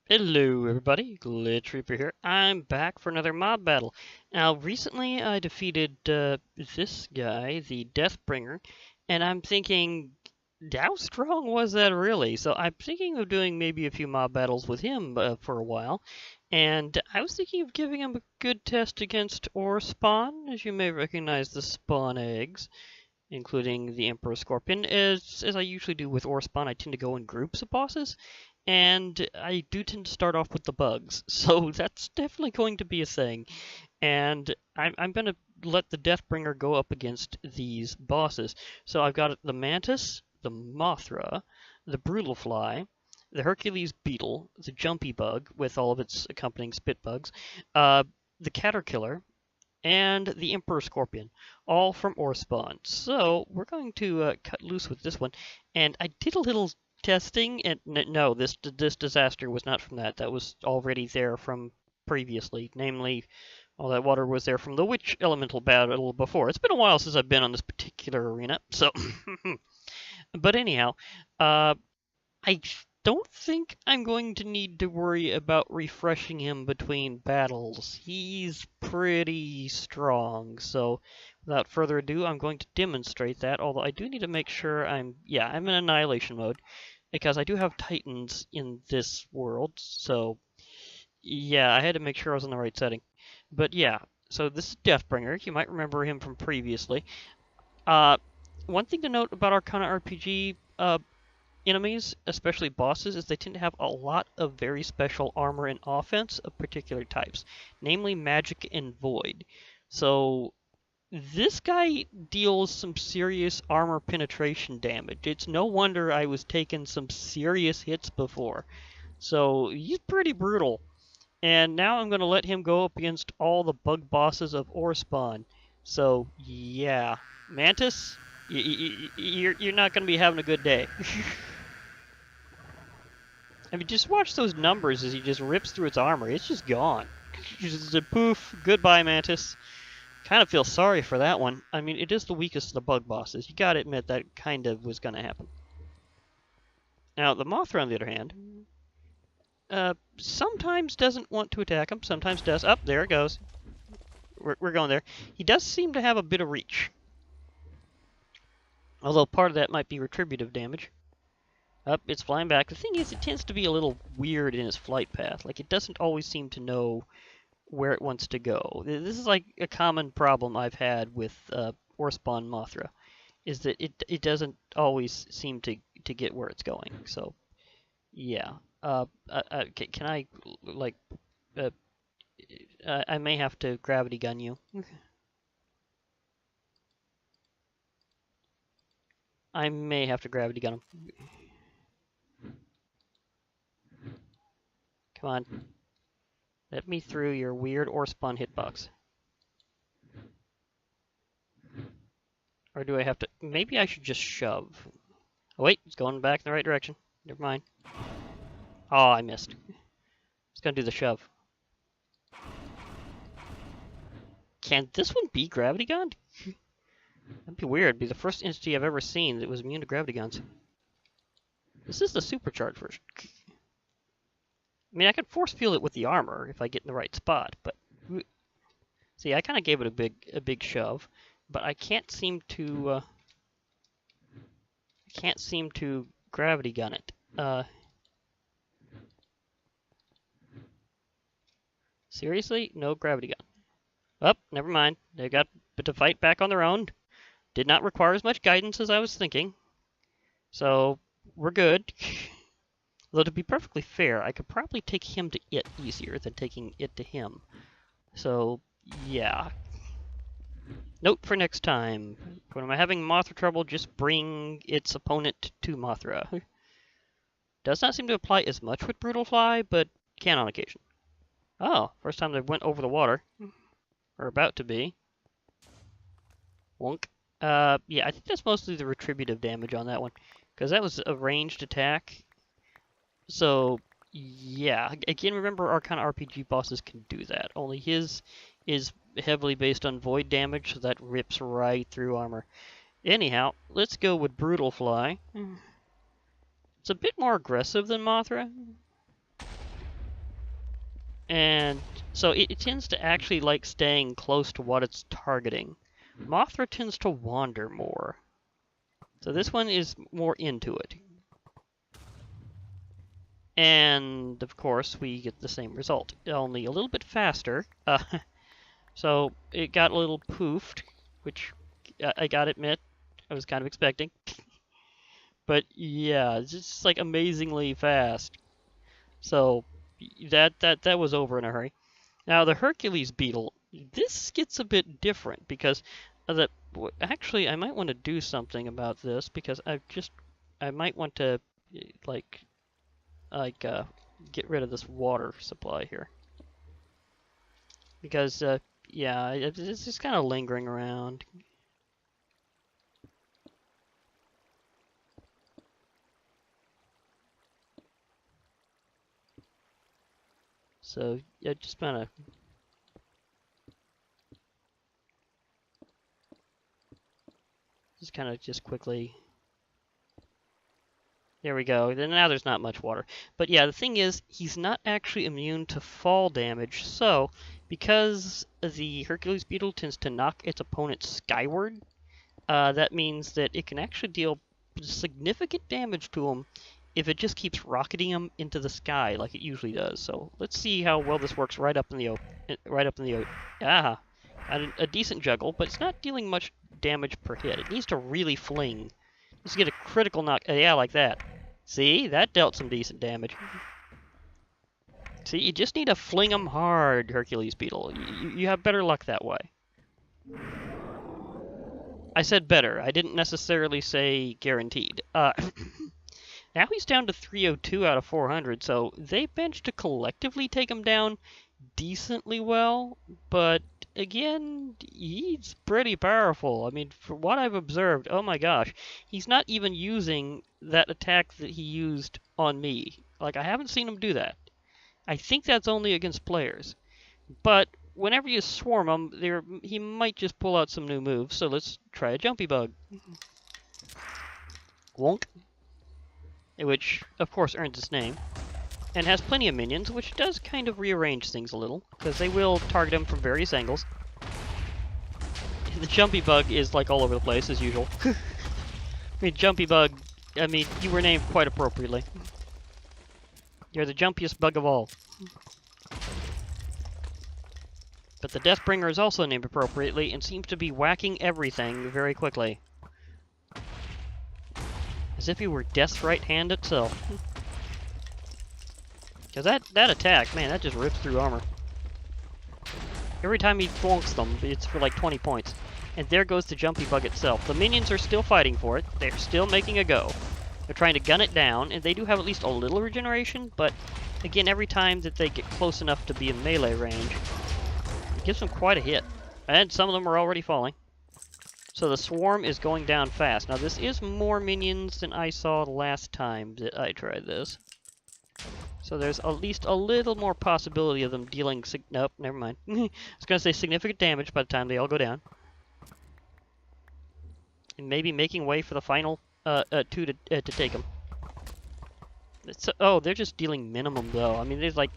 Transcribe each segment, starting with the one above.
Hello everybody, Glitch Reaper here. I'm back for another mob battle. Now recently I defeated this guy, the Deathbringer, and I'm thinking, how strong was that really? So I'm thinking of doing maybe a few mob battles with him for a while, and I was thinking of giving him a good test against OreSpawn, as you may recognize the spawn eggs, including the Emperor Scorpion. As I usually do with OreSpawn, I tend to go in groups of bosses, and I do tend to start off with the bugs, so that's definitely going to be a thing. And I'm going to let the Deathbringer go up against these bosses. So I've got the Mantis, the Mothra, the Brutalfly, the Hercules Beetle, the Jumpy Bug with all of its accompanying spit bugs, the Caterkiller, and the Emperor Scorpion, all from OreSpawn. So we're going to cut loose with this one. And I did a little testing, and no, this disaster was not from that. That was already there from previously. Namely, all that water was there from the witch elemental battle before. It's been a while since I've been on this particular arena, so. But anyhow, I don't think I'm going to need to worry about refreshing him between battles. He's pretty strong, so without further ado, I'm going to demonstrate that, although I do need to make sure I'm in annihilation mode, because I do have titans in this world, so yeah, I had to make sure I was in the right setting. But yeah, so this is Deathbringer. You might remember him from previously. One thing to note about ArcanaRPG enemies, especially bosses, is they tend to have a lot of very special armor and offense of particular types, namely magic and void. So this guy deals some serious armor penetration damage. It's no wonder I was taking some serious hits before. So he's pretty brutal. And now I'm going to let him go up against all the bug bosses of OreSpawn. So yeah, Mantis, you're not going to be having a good day. I mean, just watch those numbers as he just rips through its armor. It's just gone. Just a poof. Goodbye, Mantis. Kind of feel sorry for that one. I mean, it is the weakest of the bug bosses. You gotta admit that kind of was gonna happen. Now, the Mothra, on the other hand, sometimes doesn't want to attack him, sometimes does. Up, there it goes. We're going there. He does seem to have a bit of reach. Although part of that might be retributive damage. Up, it's flying back. The thing is, it tends to be a little weird in its flight path. Like, it doesn't always seem to know where it wants to go. This is like a common problem I've had with OreSpawn Mothra, is that it doesn't always seem to get where it's going. So, yeah. Can I, like, I may have to gravity gun you. I may have to gravity gun him. Come on. Let me through your weird OreSpawn hitbox. Or do I have to... Maybe I should just shove. Oh wait, it's going back in the right direction. Never mind. Oh, I missed. It's gonna do the shove. Can this one be gravity gunned? That'd be weird. It'd be the first entity I've ever seen that was immune to gravity guns. This is the supercharged version. I mean, I could force field it with the armor if I get in the right spot, but see, I kind of gave it a big shove, but I can't seem to gravity gun it. Seriously, no gravity gun. Oh, never mind. They got to fight back on their own. Did not require as much guidance as I was thinking, so we're good. Though to be perfectly fair, I could probably take him to it easier than taking it to him. So, yeah. Note for next time. When I'm having Mothra trouble, just bring its opponent to Mothra. Does not seem to apply as much with Brutalfly, but can on occasion. Oh, first time they went over the water. Or about to be. Wonk. Yeah, I think that's mostly the retributive damage on that one. Because that was a ranged attack. So, yeah, again, remember ArcanaRPG bosses can do that. Only his is heavily based on void damage, so that rips right through armor. Anyhow, let's go with Brutalfly. It's a bit more aggressive than Mothra. And so it tends to actually like staying close to what it's targeting. Mothra tends to wander more. So this one is more into it. And of course we get the same result, only a little bit faster. So it got a little poofed, which I gotta admit, I was kind of expecting. But yeah, it's just like amazingly fast. So that was over in a hurry. Now the Hercules Beetle, this gets a bit different because actually I might want to do something about this because I might want to like get rid of this water supply here because yeah, it's just kind of lingering around. So yeah, just kind of just quickly. There we go. Then now there's not much water. But yeah, the thing is, he's not actually immune to fall damage. So because the Hercules Beetle tends to knock its opponent skyward, that means that it can actually deal significant damage to him if it just keeps rocketing him into the sky like it usually does. So let's see how well this works right up in the Ah, a decent juggle, but it's not dealing much damage per hit. It needs to really fling. Just get a critical knock. Yeah, like that. See, that dealt some decent damage. See, you just need to fling them hard, Hercules Beetle. You have better luck that way. I said better. I didn't necessarily say guaranteed. Now he's down to 302 out of 400, so they managed to collectively take him down decently well, but again, he's pretty powerful. I mean, for what I've observed, oh my gosh, he's not even using that attack that he used on me. Like, I haven't seen him do that. I think that's only against players. But whenever you swarm him, he might just pull out some new moves, so let's try a Jumpy Bug. Wonk. Which, of course, earns its name. And has plenty of minions, which does kind of rearrange things a little, because they will target him from various angles. The Jumpy Bug is like all over the place, as usual. I mean, Jumpy Bug, I mean, you were named quite appropriately. You're the jumpiest bug of all. But the Deathbringer is also named appropriately, and seems to be whacking everything very quickly. As if he were Death's right hand itself. Because that attack, man, that just rips through armor. Every time he bonks them, it's for like 20 points. And there goes the Jumpy Bug itself. The minions are still fighting for it. They're still making a go. They're trying to gun it down, and they do have at least a little regeneration, but again, every time that they get close enough to be in melee range, it gives them quite a hit. And some of them are already falling. So the swarm is going down fast. Now this is more minions than I saw the last time that I tried this. So there's at least a little more possibility of them dealing nope, never mind. I was going to say significant damage by the time they all go down. And maybe making way for the final two to take them. Oh, they're just dealing minimum though. I mean, there's like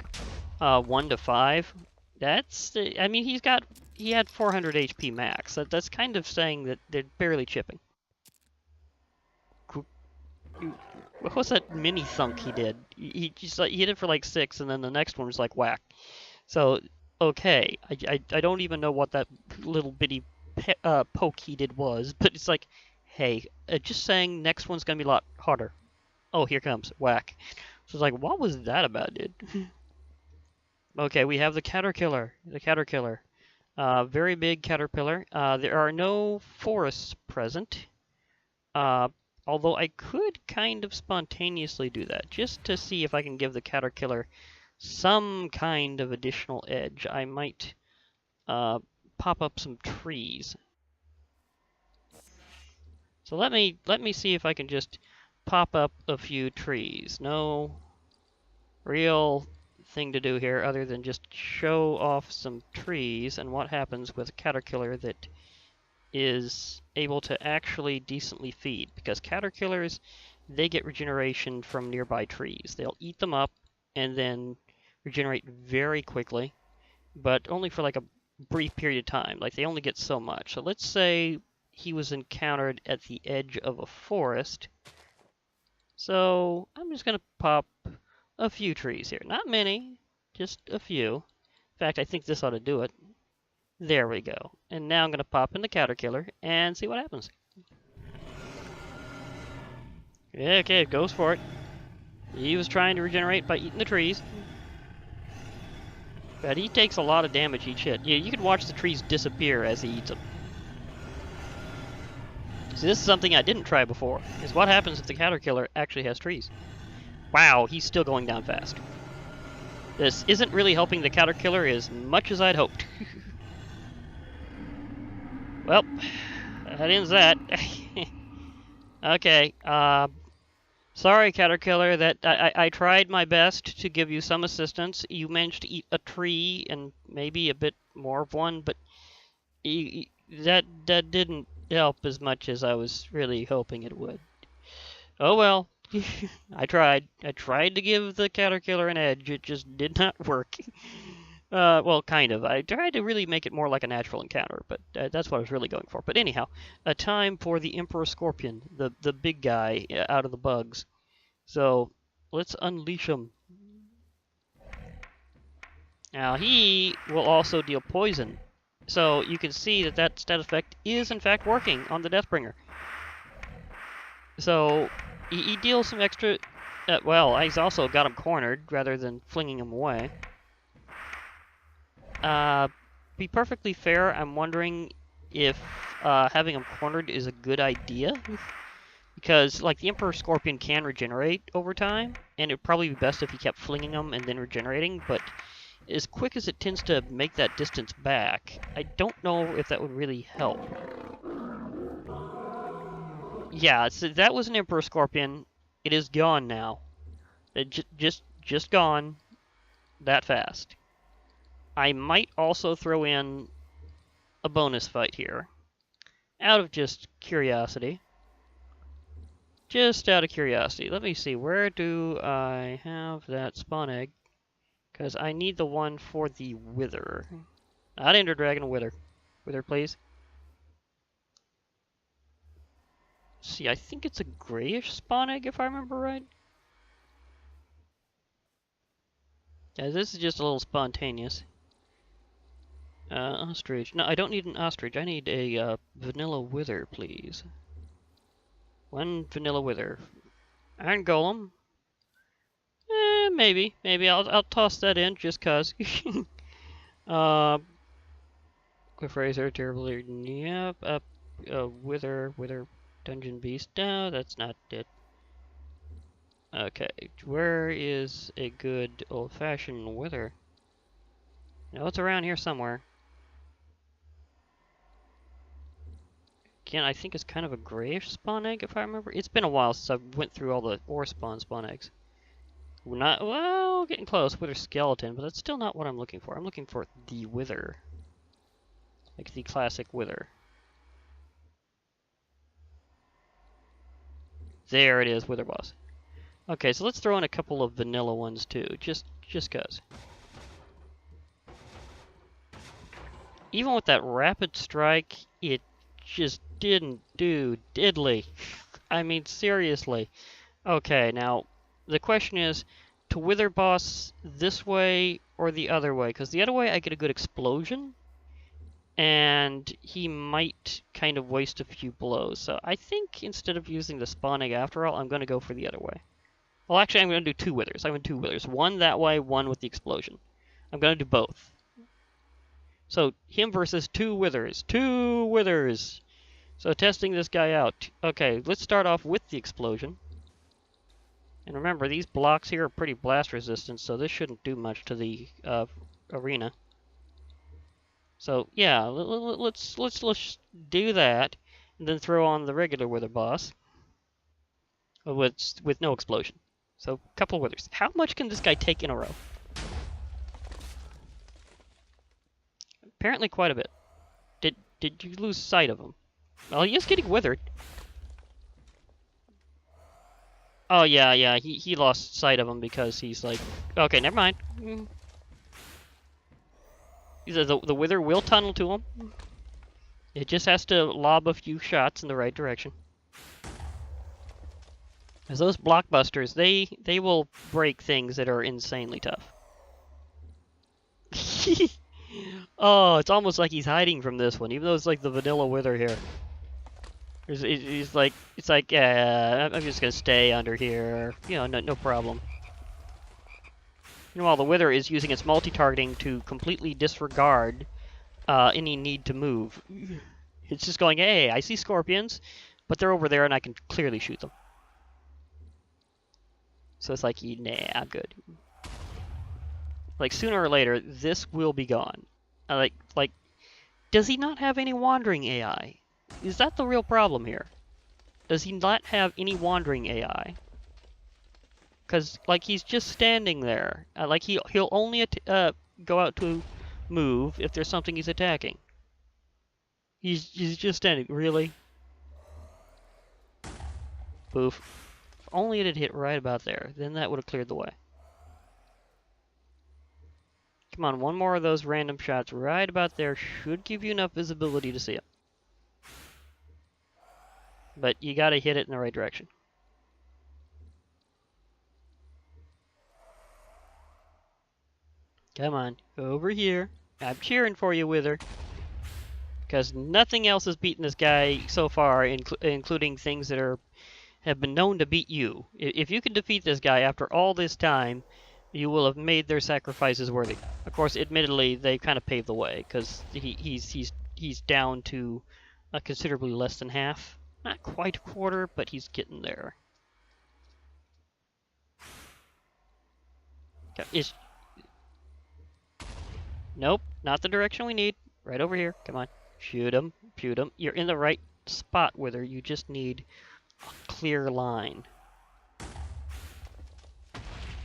1 to 5. That's, I mean, he had 400 HP max. That's kind of saying that they're barely chipping. What was that mini thunk he did? He just like, he hit it for like 6, and then the next one was like whack. So, okay, I don't even know what that little bitty poke he did was, but it's like, hey, just saying next one's gonna be a lot harder. Oh, here comes, whack. So it's like, what was that about, dude? Okay, we have the Caterkiller. The Caterkiller. Very big caterpillar. There are no forests present. Although I could kind of spontaneously do that, just to see if I can give the Caterkiller some kind of additional edge. I might pop up some trees. So let me see if I can just pop up a few trees. No real thing to do here other than just show off some trees and what happens with a Caterkiller that is able to actually decently feed, because caterpillars, they get regeneration from nearby trees. They'll eat them up and then regenerate very quickly, but only for like a brief period of time. Like they only get so much. So let's say he was encountered at the edge of a forest. So I'm just gonna pop a few trees here. Not many, just a few. In fact, I think this ought to do it. There we go. And now I'm gonna pop in the Caterkiller and see what happens. Yeah, okay, it goes for it. He was trying to regenerate by eating the trees. But he takes a lot of damage each hit. Yeah, you can watch the trees disappear as he eats them. See, this is something I didn't try before, is what happens if the Caterkiller actually has trees. Wow, he's still going down fast. This isn't really helping the Caterkiller as much as I'd hoped. Well, that ends that. Okay, sorry, Caterkiller, that I tried my best to give you some assistance. You managed to eat a tree and maybe a bit more of one, but that didn't help as much as I was really hoping it would. Oh well. I tried. I tried to give the Caterkiller an edge. It just did not work. Well, kind of. I tried to really make it more like a natural encounter, but that's what I was really going for. But anyhow, a time for the Emperor Scorpion, the big guy out of the bugs. So let's unleash him. Now he will also deal poison. So you can see that that stat effect is in fact working on the Deathbringer. So he deals some extra. Well, he's also got him cornered rather than flinging him away. Be perfectly fair, I'm wondering if having him cornered is a good idea. Because, like, the Emperor Scorpion can regenerate over time, and it would probably be best if he kept flinging them and then regenerating, but as quick as it tends to make that distance back, I don't know if that would really help. Yeah, so that was an Emperor Scorpion. It is gone now. It just gone that fast. I might also throw in a bonus fight here, out of just curiosity. Just out of curiosity. Let me see, where do I have that spawn egg? Because I need the one for the Wither. Not Ender Dragon, Wither. Wither, please. See, I think it's a grayish spawn egg, if I remember right. Yeah, this is just a little spontaneous. Ostrich. No, I don't need an ostrich. I need a vanilla Wither, please. One vanilla Wither. Iron Golem. Maybe. Maybe I'll toss that in just cause. Cliff Razor, Terrible. Yep. Wither, Dungeon Beast. No, that's not it. Okay, where is a good old-fashioned Wither? No, it's around here somewhere. Again, I think it's kind of a grayish spawn egg, if I remember. It's been a while since I went through all the OreSpawn spawn eggs. We're not, well, getting close. Wither skeleton, but that's still not what I'm looking for. I'm looking for the Wither. Like the classic Wither. There it is, Wither Boss. Okay, so let's throw in a couple of vanilla ones too, just cause. Even with that rapid strike, it just didn't do diddly. I mean, seriously. Okay, now, the question is, to Wither Boss this way or the other way? Because the other way I get a good explosion, and he might kind of waste a few blows. So I think instead of using the spawn egg after all, I'm going to go for the other way. Well, actually, I'm going to do two Withers. I'm going to do two Withers. One that way, one with the explosion. I'm going to do both. So, him versus two Withers. Two Withers! So, testing this guy out. Okay, let's start off with the explosion. And remember, these blocks here are pretty blast resistant, so this shouldn't do much to the arena. So, yeah, let's do that, and then throw on the regular Wither Boss. With no explosion. So, a couple Withers. How much can this guy take in a row? Apparently quite a bit. Did you lose sight of him? Well, he is getting withered. Oh, yeah, he lost sight of him because he's like... Okay, never mind. The Wither will tunnel to him. It just has to lob a few shots in the right direction. As those blockbusters, they will break things that are insanely tough. Oh, it's almost like he's hiding from this one, even though it's like the vanilla Wither here. He's like, it's like, I'm just gonna stay under here. You know, no problem. Meanwhile, the Wither is using its multi-targeting to completely disregard any need to move. It's just going, hey, I see scorpions, but they're over there and I can clearly shoot them. So it's like, nah, I'm good. Like, sooner or later, this will be gone. Like, does he not have any wandering AI? Is that the real problem here? Does he not have any wandering AI? Because, like, he's just standing there. Like, he'll only go out to move if there's something he's attacking. He's just standing. Really? Boof. If only it had hit right about there. Then that would have cleared the way. Come on, one more of those random shots right about there should give you enough visibility to see it. But you gotta hit it in the right direction. Come on, over here. I'm cheering for you, Wither. Because nothing else has beaten this guy so far, including things that have been known to beat you. If you can defeat this guy after all this time, you will have made their sacrifices worthy. Of course, admittedly, they kind of paved the way, because he's down to considerably less than half. Not quite a quarter, but he's getting there. Nope, not the direction we need. Right over here. Come on. Shoot him. Shoot him. You're in the right spot, Wither. You just need a clear line.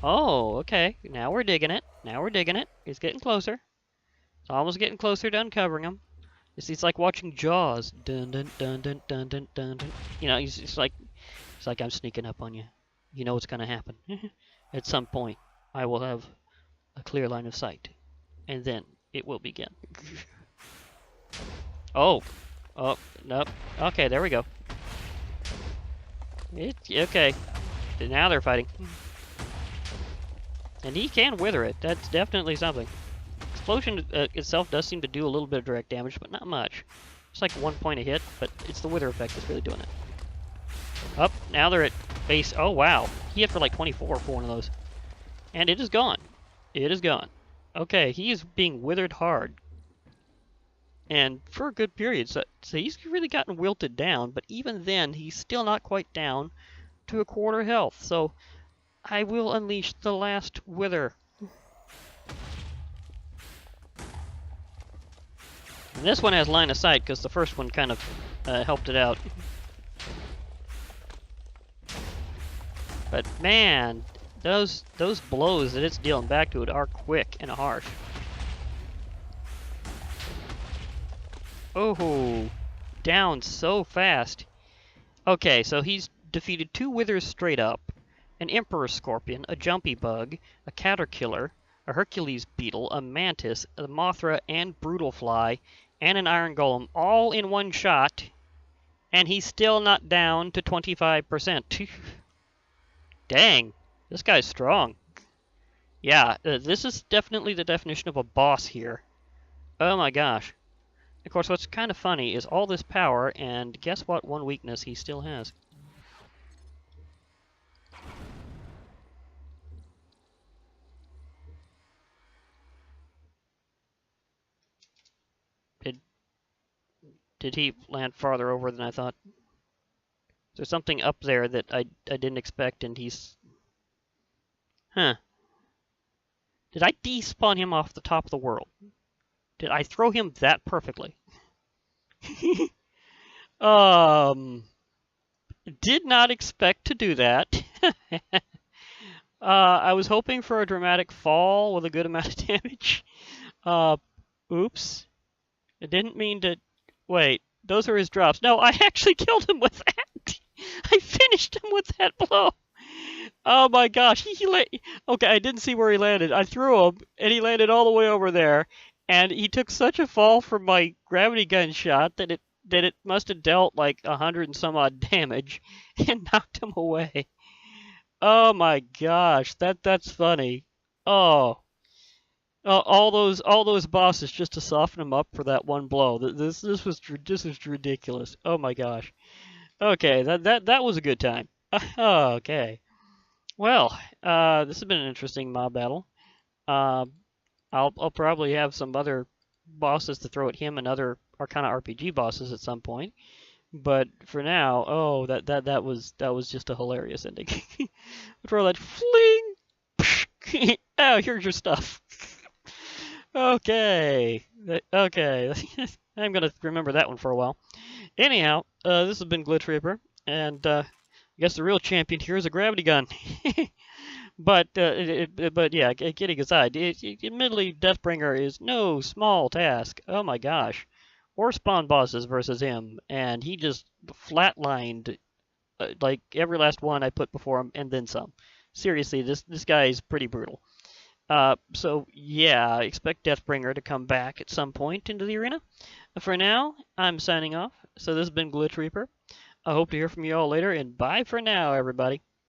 Oh, okay. Now we're digging it. Now we're digging it. He's getting closer. It's almost getting closer to uncovering him. It's like watching Jaws. Dun dun dun dun dun dun dun. You know, it's like I'm sneaking up on you. You know what's gonna happen. At some point, I will have a clear line of sight, and then it will begin. Oh, nope. Okay, there we go. Okay. Now they're fighting. And he can wither it. That's definitely something. Explosion itself does seem to do a little bit of direct damage, but not much. It's like 1 point a hit, but it's the wither effect that's really doing it. Up, now they're at base. Oh, wow. He hit for like 24 for one of those. And it is gone. It is gone. Okay, he is being withered hard. And for a good period. So he's really gotten wilted down, but even then, he's still not quite down to a quarter health. So I will unleash the last wither. And this one has line of sight because the first one kind of helped it out. But man, those blows that it's dealing back to it are quick and harsh. Oh, down so fast. Okay, so he's defeated 2 withers straight up, an emperor scorpion, a jumpy bug, a caterpillar, a Hercules beetle, a mantis, a mothra, and brutal fly, and an iron golem, all in one shot, and he's still not down to 25%. Dang, this guy's strong. Yeah, this is definitely the definition of a boss here. Oh my gosh. Of course, what's kind of funny is all this power, and guess what one weakness he still has? Did he land farther over than I thought? There's something up there that I didn't expect, and he's... Huh. Did I despawn him off the top of the world? Did I throw him that perfectly? Did not expect to do that. I was hoping for a dramatic fall with a good amount of damage. Oops. I didn't mean to... Wait, those are his drops. No, I actually killed him with that. I finished him with that blow. Oh my gosh, okay, I didn't see where he landed. I threw him, and he landed all the way over there, and he took such a fall from my gravity gun shot that it must have dealt like 100 and some odd damage, and knocked him away. Oh my gosh, that's funny. Oh, all those bosses just to soften him up for that one blow. This was ridiculous. Oh my gosh. Okay, that was a good time. Okay. Well, this has been an interesting mob battle. Uh, I'll probably have some other bosses to throw at him and other Arcana RPG bosses at some point. But for now, oh, that was just a hilarious ending. Throw that fling. Oh, here's your stuff. Okay, okay. I'm gonna remember that one for a while. Anyhow, this has been Glitch Reaper, and I guess the real champion here is a gravity gun. But yeah, kidding aside, admittedly, Deathbringer is no small task. Oh my gosh, OreSpawn bosses versus him, and he just flatlined like every last one I put before him, and then some. Seriously, this guy is pretty brutal. So yeah, I expect Deathbringer to come back at some point into the arena. For now, I'm signing off. So this has been Glitch Reaper. I hope to hear from you all later, and bye for now, everybody.